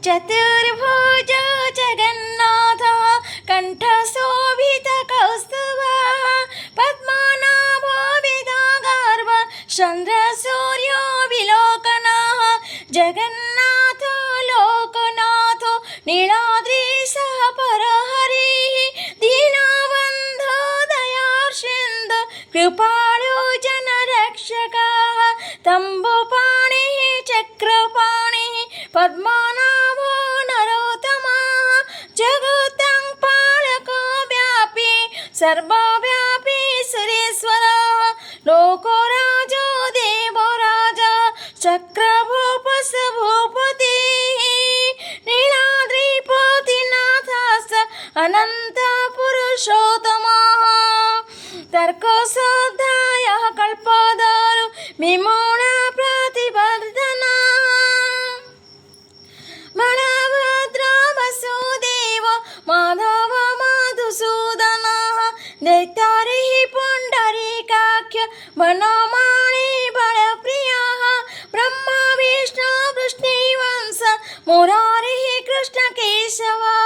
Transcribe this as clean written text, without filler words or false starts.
चतुर्भुज जगन्नाथः कण्ठशोभितकौस्तुभः पद्मनाभो वेदगर्भ चन्द्रसूर्यो विलोकनः जगन्नाथो लोकनाथो नीलाद्रिसः परहरिः दीनबन्धो दयार्षिन्दो कृपाळु जनरक्षकः तम्बुपाणिः चक्रपाणिः पद्मनाभो नरोत्तमः जगतं पालको व्यापी सर्वव्यापी सुरेश्वरः लोको राजो देवो राजा चक्रभूपस भूपतिः नीलाद्रिपतिनाथः अनन्त पुरुषोत्तमः तर्कशोद्धायः कल्पतरु विमूढ प्रतिवर्धनः बलभद्र वसुदेव माधव मधुसूदनः दैत्यारिः पुण्डरीकाख्य वनमाळि बलप्रियः ब्रह्मा विष्णु वृष्णिवंश मुरारिः कृष्णकेशवः